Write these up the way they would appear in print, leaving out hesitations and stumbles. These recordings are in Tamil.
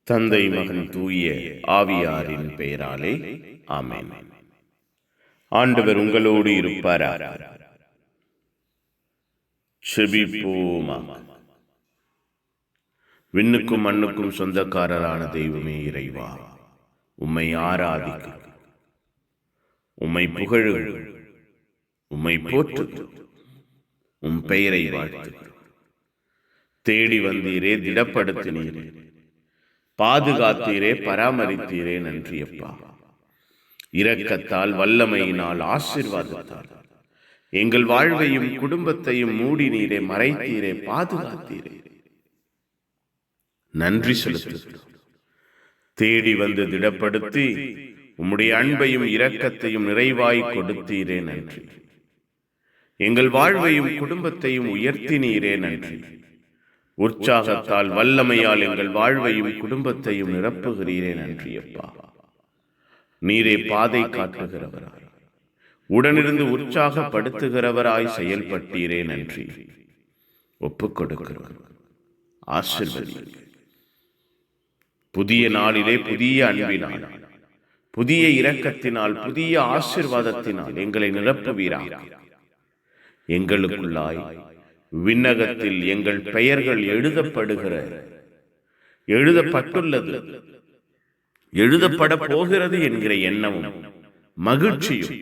தந்தை மகன் தூய ஆவியாரின் பெயராலே ஆமென். ஆண்டவர் உங்களோடு இருப்பாராக. செபிப்போமாக. விண்ணுக்கும் மண்ணுக்கும் சொந்தக்காரரான தெய்வமே இறைவா, உம்மை ஆராதிக்க, உம்மை புகழு, உம்மை போற்று, உம் பெயரை வாழ்த்து. தேடி வந்தீரே, திடப்படுத்தினீரே, பாதுகாத்தீரே, பராமரித்தீரே, நன்றியப்பா. இரக்கத்தால், வல்லமையினால், ஆசீர்வாதத்தால் எங்கள் வாழ்வையும் குடும்பத்தையும் மூடினீரே, மறைத்தீரே, பாதுகாத்தீரே, நன்றி செலுத்துகிறோம். தேடி வந்து திடப்படுத்தி உம்முடைய அன்பையும் இரக்கத்தையும் நிறைவாய் கொடுத்தீரே, நன்றி. எங்கள் வாழ்வையும் குடும்பத்தையும் உயர்த்தினீரே, நன்றி. உற்சாகத்தால், வல்லமையால் எங்கள் வாழ்வையும் குடும்பத்தையும் நிரப்புகிறீரே, நன்றியப்பா. நீரே பாதை காட்டுகிறவராய், உடனிருந்து உற்சாகப்படுத்துகிறவராய் செயல்பட்டீரே, நன்றி. ஒப்புக் கொடுக்கிறோம். ஆசீர்வதி. புதிய நாளிலே புதிய அன்பினால், புதிய இரக்கத்தினால், புதிய ஆசீர்வாதத்தினால் எங்களை நிரப்புவீராக. எங்களுக்குள்ளாய் விண்ணகத்தில் எங்கள் பெயர்கள் எழுதப்பட்டுள்ளது, எழுதப்பட போகிறது என்கிற எண்ணமும் மகிழ்ச்சியும்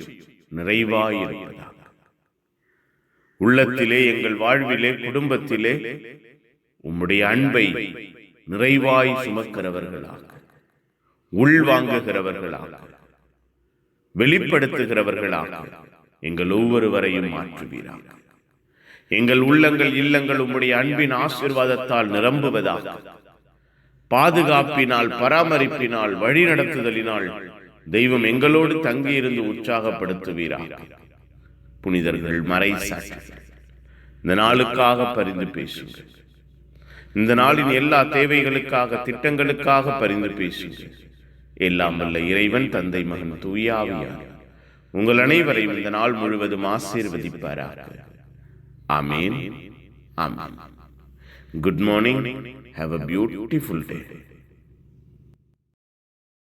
நிறைவாயிருப்பதாக. உள்ளத்திலே, எங்கள் வாழ்விலே, குடும்பத்திலே உம்முடைய அன்பை நிறைவாய் சுமக்கிறவர்களாக, உள்வாங்குகிறவர்களாக, வெளிப்படுத்துகிறவர்களாக எங்கள் ஒவ்வொருவரையும் மாற்றுவீராக. எங்கள் உள்ளங்கள், இல்லங்கள் உம்முடைய அன்பின் ஆசீர்வாதத்தால் நிரம்புவதாக. பாதுகாப்பினால், பராமரிப்பினால், வழிநடத்துதலினால் தெய்வம் எங்களோடு தங்கியிருந்து உற்சாகப்படுத்துவீராக. புனிதர்கள், மறைசாட்சிகள் இந்த நாளுக்காக பரிந்து பேசுங்கள். இந்த நாளின் எல்லா தேவைகளுக்காக, திட்டங்களுக்காக பரிந்து பேசுங்கள். எல்லாம் வல்ல இறைவன், தந்தை, மகன், தூய ஆவியார் உங்கள் அனைவரையும் இந்த நாள் முழுவதும் ஆசீர்வதிப்பாராக. Amen. Amen. Good morning. Have a beautiful day.